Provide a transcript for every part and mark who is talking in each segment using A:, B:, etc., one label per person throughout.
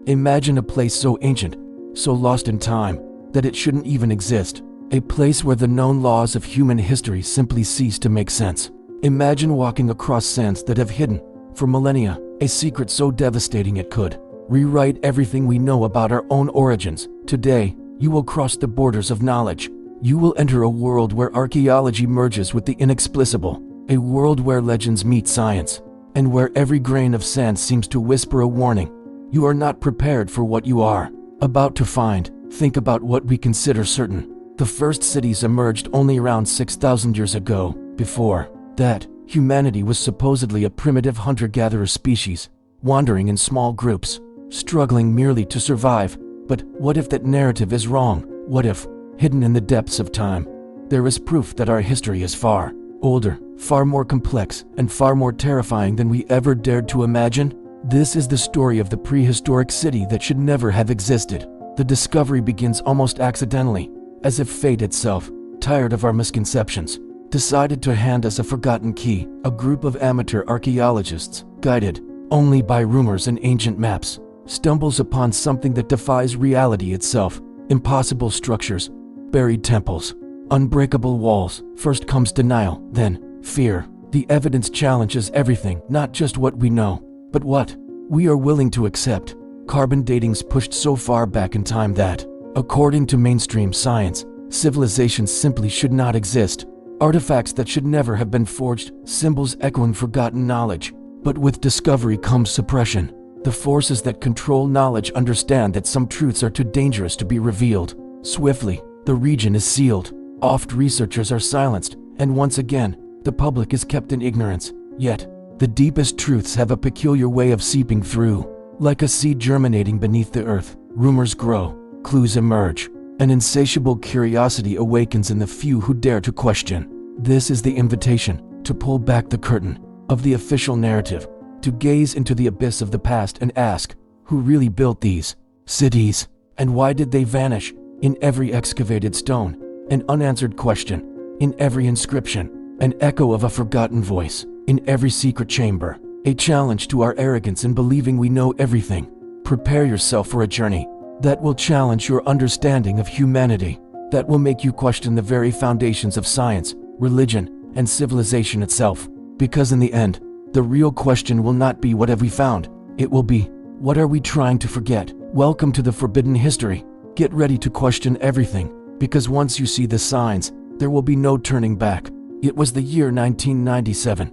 A: Imagine a place so ancient, so lost in time, that it shouldn't even exist. A place where the known laws of human history simply cease to make sense. Imagine walking across sands that have hidden, for millennia, a secret so devastating it could rewrite everything we know about our own origins. Today, you will cross the borders of knowledge. You will enter a world where archaeology merges with the inexplicable, a world where legends meet science, and where every grain of sand seems to whisper a warning. You are not prepared for what you are about to find. Think about what we consider certain. The first cities emerged only around 6,000 years ago. Before that, humanity was supposedly a primitive hunter-gatherer species, wandering in small groups, struggling merely to survive. But what if that narrative is wrong? What if, hidden in the depths of time, there is proof that our history is far older, far more complex, and far more terrifying than we ever dared to imagine? This is the story of the prehistoric city that should never have existed. The discovery begins almost accidentally, as if fate itself, tired of our misconceptions, decided to hand us a forgotten key. A group of amateur archaeologists, guided only by rumors and ancient maps, stumbles upon something that defies reality itself. Impossible structures, buried temples, unbreakable walls. First comes denial, then fear. The evidence challenges everything, not just what we know, but what we are willing to accept. Carbon dating's pushed so far back in time that, according to mainstream science, civilizations simply should not exist. Artifacts that should never have been forged, symbols echoing forgotten knowledge. But with discovery comes suppression. The forces that control knowledge understand that some truths are too dangerous to be revealed. Swiftly, the region is sealed. Oft researchers are silenced, and once again, the public is kept in ignorance. Yet, the deepest truths have a peculiar way of seeping through. Like a seed germinating beneath the earth, rumors grow, clues emerge. An insatiable curiosity awakens in the few who dare to question. This is the invitation to pull back the curtain of the official narrative, to gaze into the abyss of the past and ask, who really built these cities, and why did they vanish? In every excavated stone, an unanswered question. In every inscription, an echo of a forgotten voice. In every secret chamber, a challenge to our arrogance in believing we know everything. Prepare yourself for a journey that will challenge your understanding of humanity, that will make you question the very foundations of science, religion, and civilization itself. Because in the end, the real question will not be what have we found, it will be, what are we trying to forget? Welcome to the forbidden history. Get ready to question everything, because once you see the signs, there will be no turning back. It was the year 1997.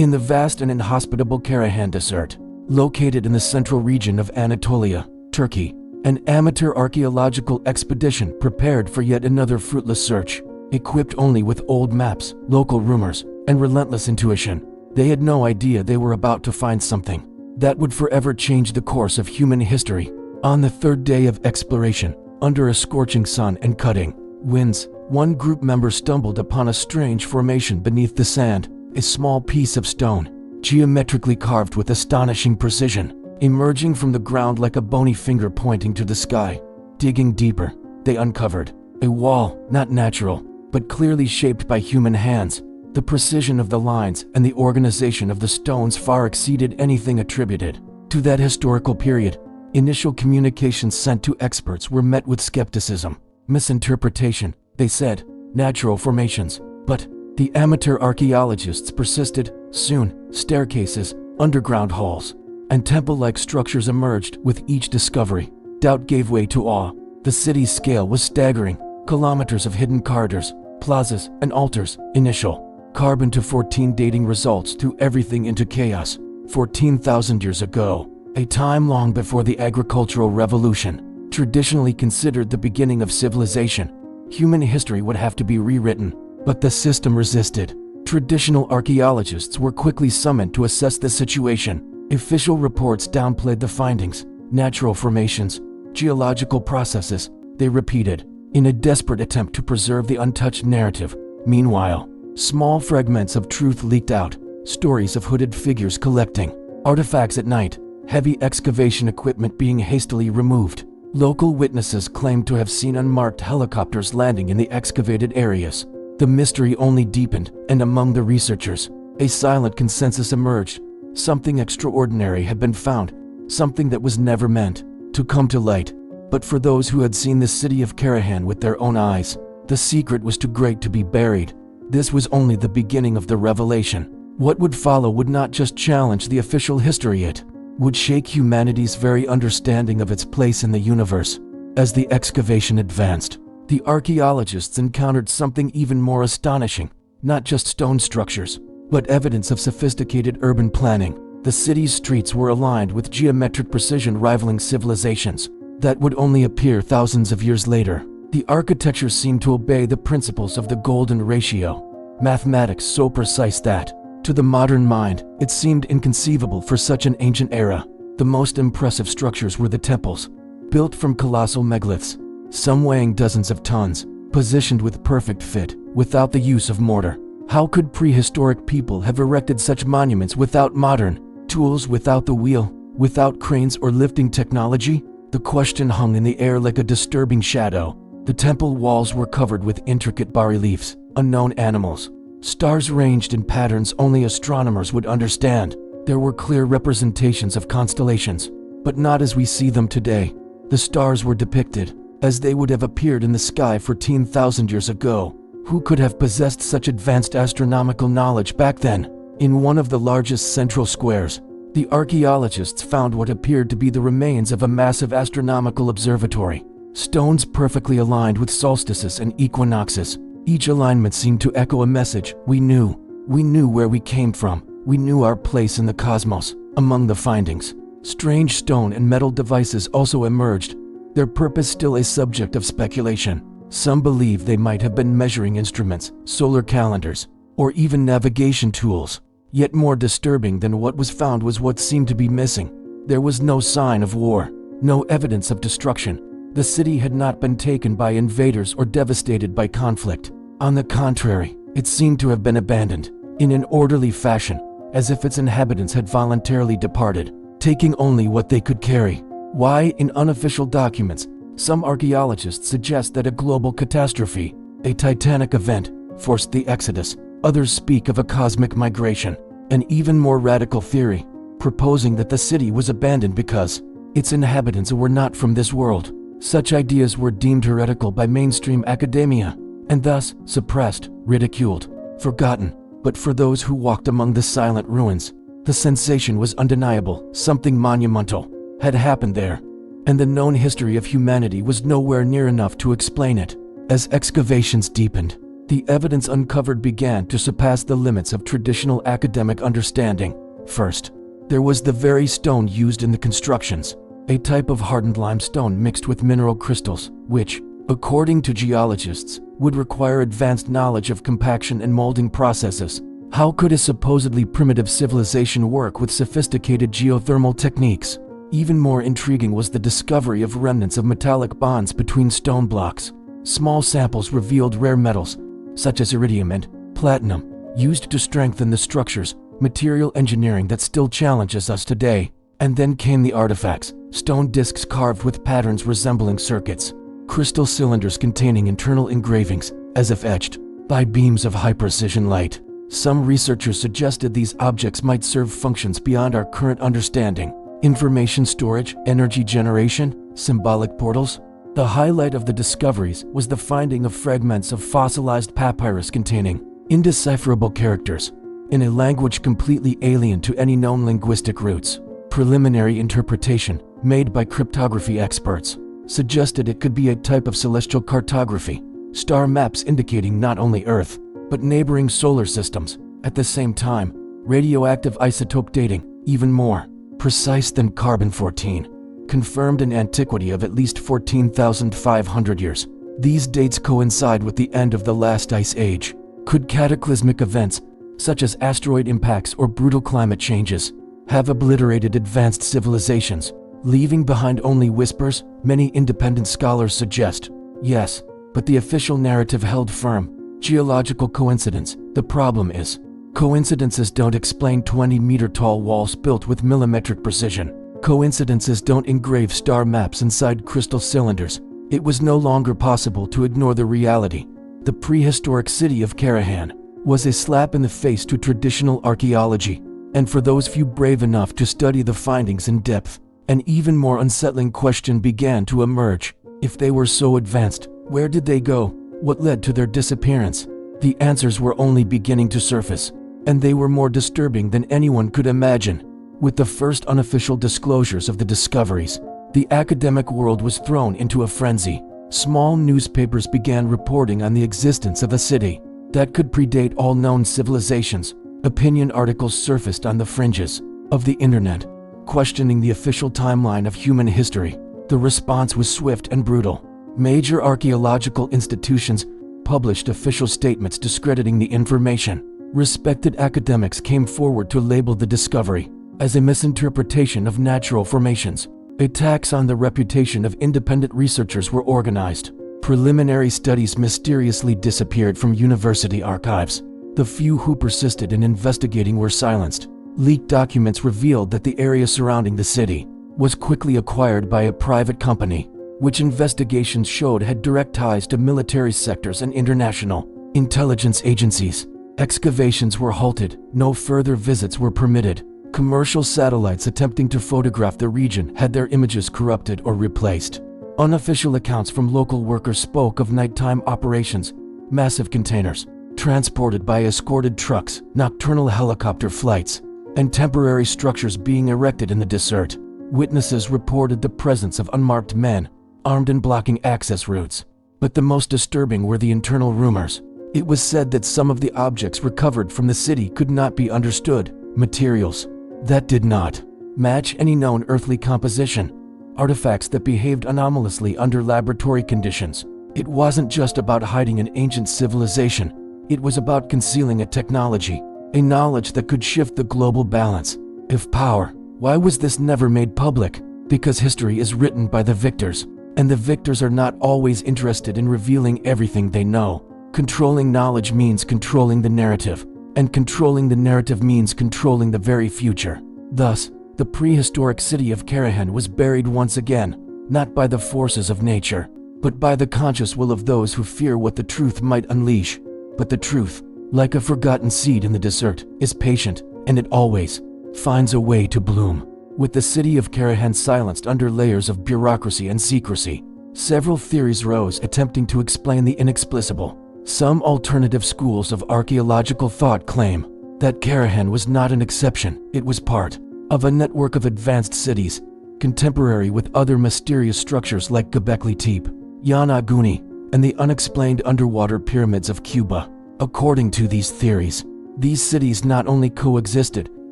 A: In the vast and inhospitable Karahan desert, located in the central region of Anatolia, Turkey, an amateur archaeological expedition prepared for yet another fruitless search. Equipped only with old maps, local rumors, and relentless intuition, they had no idea they were about to find something that would forever change the course of human history. On the third day of exploration, under a scorching sun and cutting winds, one group member stumbled upon a strange formation beneath the sand. A small piece of stone, geometrically carved with astonishing precision, emerging from the ground like a bony finger pointing to the sky. Digging deeper, they uncovered a wall, not natural, but clearly shaped by human hands. The precision of the lines and the organization of the stones far exceeded anything attributed to that historical period. Initial communications sent to experts were met with skepticism, misinterpretation. They said, natural formations, but the amateur archaeologists persisted. Soon, staircases, underground halls, and temple-like structures emerged with each discovery. Doubt gave way to awe. The city's scale was staggering. Kilometers of hidden corridors, plazas, and altars. Initial carbon to 14 dating results threw everything into chaos. 14,000 years ago, a time long before the agricultural revolution, traditionally considered the beginning of civilization, human history would have to be rewritten. But the system resisted. Traditional archaeologists were quickly summoned to assess the situation. Official reports downplayed the findings. Natural formations, geological processes, they repeated, in a desperate attempt to preserve the untouched narrative. Meanwhile, small fragments of truth leaked out. Stories of hooded figures collecting artifacts at night, heavy excavation equipment being hastily removed. Local witnesses claimed to have seen unmarked helicopters landing in the excavated areas. The mystery only deepened, and among the researchers, a silent consensus emerged. Something extraordinary had been found, something that was never meant to come to light. But for those who had seen the city of Karahan with their own eyes, the secret was too great to be buried. This was only the beginning of the revelation. What would follow would not just challenge the official history, it would shake humanity's very understanding of its place in the universe. As the excavation advanced, the archaeologists encountered something even more astonishing. Not just stone structures, but evidence of sophisticated urban planning. The city's streets were aligned with geometric precision rivaling civilizations that would only appear thousands of years later. The architecture seemed to obey the principles of the golden ratio, mathematics so precise that, to the modern mind, it seemed inconceivable for such an ancient era. The most impressive structures were the temples, built from colossal megaliths, some weighing dozens of tons, positioned with perfect fit, without the use of mortar. How could prehistoric people have erected such monuments without modern tools, without the wheel, without cranes or lifting technology? The question hung in the air like a disturbing shadow. The temple walls were covered with intricate bas-reliefs, unknown animals. Stars ranged in patterns only astronomers would understand. There were clear representations of constellations, but not as we see them today. The stars were depicted as they would have appeared in the sky 14,000 years ago. Who could have possessed such advanced astronomical knowledge back then? In one of the largest central squares, the archaeologists found what appeared to be the remains of a massive astronomical observatory. Stones perfectly aligned with solstices and equinoxes. Each alignment seemed to echo a message. We knew where we came from. We knew our place in the cosmos. Among the findings, strange stone and metal devices also emerged, their purpose still a subject of speculation. Some believe they might have been measuring instruments, solar calendars, or even navigation tools. Yet more disturbing than what was found was what seemed to be missing. There was no sign of war, no evidence of destruction. The city had not been taken by invaders or devastated by conflict. On the contrary, it seemed to have been abandoned, in an orderly fashion, as if its inhabitants had voluntarily departed, taking only what they could carry. Why, in unofficial documents, some archaeologists suggest that a global catastrophe, a titanic event, forced the exodus. Others speak of a cosmic migration. An even more radical theory, proposing that the city was abandoned because its inhabitants were not from this world. Such ideas were deemed heretical by mainstream academia, and thus suppressed, ridiculed, forgotten. But for those who walked among the silent ruins, the sensation was undeniable. Something monumental had happened there, and the known history of humanity was nowhere near enough to explain it. As excavations deepened, the evidence uncovered began to surpass the limits of traditional academic understanding. First, there was the very stone used in the constructions, a type of hardened limestone mixed with mineral crystals, which, according to geologists, would require advanced knowledge of compaction and molding processes. How could a supposedly primitive civilization work with sophisticated geothermal techniques? Even more intriguing was the discovery of remnants of metallic bonds between stone blocks. Small samples revealed rare metals, such as iridium and platinum, used to strengthen the structures, material engineering that still challenges us today. And then came the artifacts, stone discs carved with patterns resembling circuits, crystal cylinders containing internal engravings, as if etched by beams of high-precision light. Some researchers suggested these objects might serve functions beyond our current understanding. Information storage, energy generation, symbolic portals. The highlight of the discoveries was the finding of fragments of fossilized papyrus containing indecipherable characters in a language completely alien to any known linguistic roots. Preliminary interpretation, made by cryptography experts, suggested it could be a type of celestial cartography, star maps indicating not only Earth, but neighboring solar systems. At the same time, radioactive isotope dating, even more precise than carbon-14, confirmed an antiquity of at least 14,500 years. These dates coincide with the end of the last ice age. Could cataclysmic events, such as asteroid impacts or brutal climate changes, have obliterated advanced civilizations, leaving behind only whispers? Many independent scholars suggest yes, but the official narrative held firm. Geological coincidence. The problem is, coincidences don't explain 20-meter-tall walls built with millimetric precision. Coincidences don't engrave star maps inside crystal cylinders. It was no longer possible to ignore the reality. The prehistoric city of Karahan was a slap in the face to traditional archaeology, and for those few brave enough to study the findings in depth, An even more unsettling question began to emerge. If they were so advanced, where did they go? What led to their disappearance? The answers were only beginning to surface, and they were more disturbing than anyone could imagine. With the first unofficial disclosures of the discoveries, the academic world was thrown into a frenzy. Small newspapers began reporting on the existence of a city that could predate all known civilizations. Opinion articles surfaced on the fringes of the internet, questioning the official timeline of human history. The response was swift and brutal. Major archaeological institutions published official statements discrediting the information. Respected academics came forward to label the discovery as a misinterpretation of natural formations. Attacks on the reputation of independent researchers were organized. Preliminary studies mysteriously disappeared from university archives. The few who persisted in investigating were silenced. Leaked documents revealed that the area surrounding the city was quickly acquired by a private company, which investigations showed had direct ties to military sectors and international intelligence agencies. Excavations were halted, no further visits were permitted. Commercial satellites attempting to photograph the region had their images corrupted or replaced. Unofficial accounts from local workers spoke of nighttime operations, massive containers transported by escorted trucks, nocturnal helicopter flights, and temporary structures being erected in the desert. Witnesses reported the presence of unmarked men, armed and blocking access routes. But the most disturbing were the internal rumors. It was said that some of the objects recovered from the city could not be understood, materials that did not match any known earthly composition, artifacts that behaved anomalously under laboratory conditions. It wasn't just about hiding an ancient civilization, it was about concealing a technology, a knowledge that could shift the global balance of power. Why was this never made public? Because history is written by the victors, and the victors are not always interested in revealing everything they know. Controlling knowledge means controlling the narrative, and controlling the narrative means controlling the very future. Thus, the prehistoric city of Karahan was buried once again, not by the forces of nature, but by the conscious will of those who fear what the truth might unleash. But the truth, like a forgotten seed in the desert, is patient, and it always finds a way to bloom. With the city of Karahan silenced under layers of bureaucracy and secrecy, several theories rose attempting to explain the inexplicable. Some alternative schools of archaeological thought claim that Karahan was not an exception, it was part of a network of advanced cities, contemporary with other mysterious structures like Göbekli Tepe, Yanaguni, and the unexplained underwater pyramids of Cuba. According to these theories, these cities not only coexisted,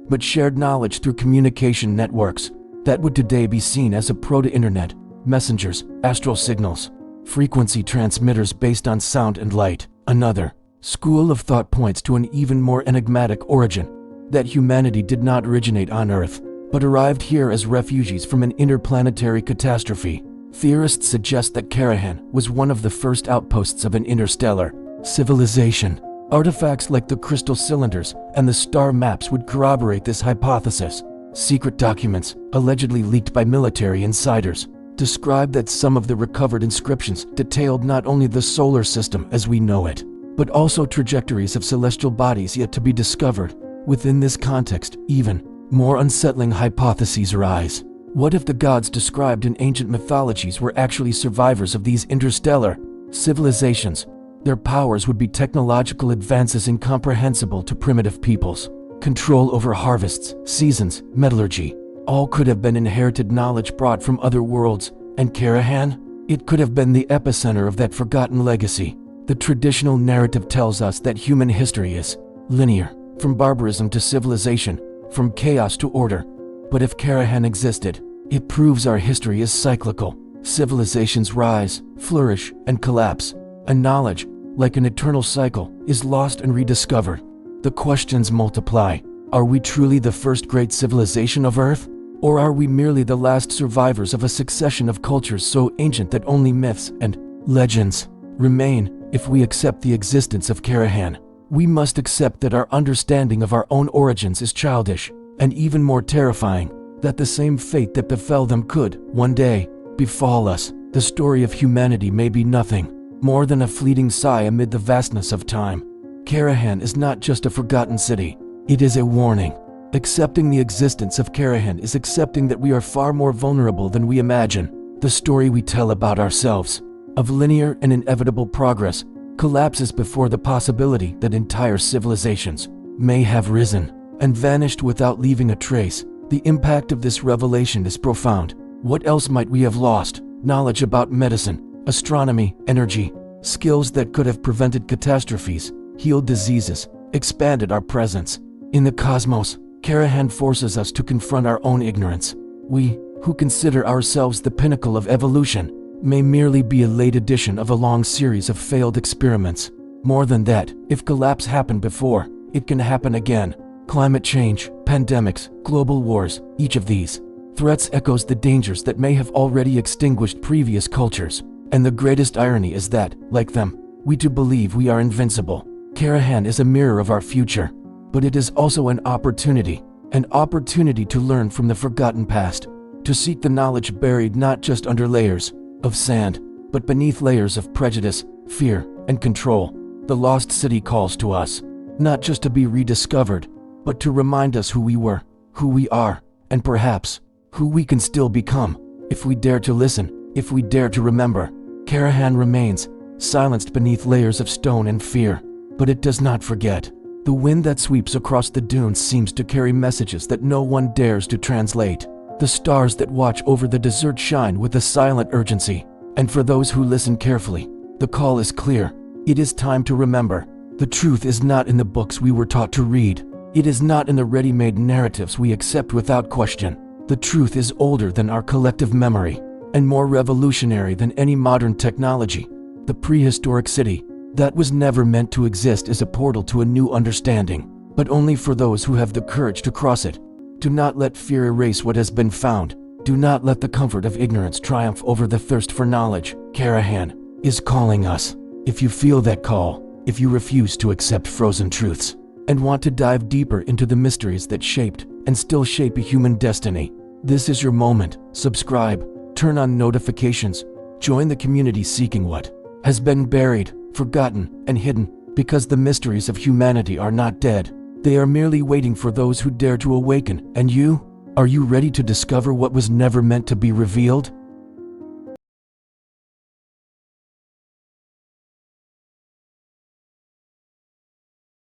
A: but shared knowledge through communication networks that would today be seen as a proto-internet, messengers, astral signals, frequency transmitters based on sound and light. Another school of thought points to an even more enigmatic origin, that humanity did not originate on Earth, but arrived here as refugees from an interplanetary catastrophe. Theorists suggest that Karahan was one of the first outposts of an interstellar civilization. Artifacts like the crystal cylinders and the star maps would corroborate this hypothesis. Secret documents, allegedly leaked by military insiders, describe that some of the recovered inscriptions detailed not only the solar system as we know it, but also trajectories of celestial bodies yet to be discovered. Within this context, even more unsettling hypotheses arise. What if the gods described in ancient mythologies were actually survivors of these interstellar civilizations? Their powers would be technological advances incomprehensible to primitive peoples. Control over harvests, seasons, metallurgy, all could have been inherited knowledge brought from other worlds, and Karahan? It could have been the epicenter of that forgotten legacy. The traditional narrative tells us that human history is linear, from barbarism to civilization, from chaos to order. But if Karahan existed, it proves our history is cyclical. Civilizations rise, flourish, and collapse, and knowledge, like an eternal cycle, is lost and rediscovered. The questions multiply. Are we truly the first great civilization of Earth? Or are we merely the last survivors of a succession of cultures so ancient that only myths and legends remain? If we accept the existence of Karahan, we must accept that our understanding of our own origins is childish, and even more terrifying, that the same fate that befell them could, one day, befall us. The story of humanity may be nothing more than a fleeting sigh amid the vastness of time. Karahan is not just a forgotten city, it is a warning. Accepting the existence of Karahan is accepting that we are far more vulnerable than we imagine. The story we tell about ourselves, of linear and inevitable progress, collapses before the possibility that entire civilizations may have risen and vanished without leaving a trace. The impact of this revelation is profound. What else might we have lost? Knowledge about medicine, astronomy, energy, skills that could have prevented catastrophes, healed diseases, expanded our presence. In the cosmos, Karahan forces us to confront our own ignorance. We, who consider ourselves the pinnacle of evolution, may merely be a late addition of a long series of failed experiments. More than that, if collapse happened before, it can happen again. Climate change, pandemics, global wars, each of these threats echoes the dangers that may have already extinguished previous cultures. And the greatest irony is that, like them, we too believe we are invincible. Karahan is a mirror of our future, but it is also an opportunity to learn from the forgotten past, to seek the knowledge buried not just under layers of sand, but beneath layers of prejudice, fear, and control. The lost city calls to us, not just to be rediscovered, but to remind us who we were, who we are, and perhaps, who we can still become, if we dare to listen, if we dare to remember. Karahan remains, silenced beneath layers of stone and fear, but it does not forget. The wind that sweeps across the dunes seems to carry messages that no one dares to translate. The stars that watch over the desert shine with a silent urgency. And for those who listen carefully, the call is clear. It is time to remember. The truth is not in the books we were taught to read. It is not in the ready-made narratives we accept without question. The truth is older than our collective memory, and more revolutionary than any modern technology. The prehistoric city, that was never meant to exist, is a portal to a new understanding, but only for those who have the courage to cross it. Do not let fear erase what has been found. Do not let the comfort of ignorance triumph over the thirst for knowledge. Karahan is calling us. If you feel that call, if you refuse to accept frozen truths, and want to dive deeper into the mysteries that shaped and still shape a human destiny, this is your moment. Subscribe, turn on notifications, join the community seeking what has been buried, forgotten, and hidden, because the mysteries of humanity are not dead. They are merely waiting for those who dare to awaken. And you? Are you ready to discover what was never meant to be revealed?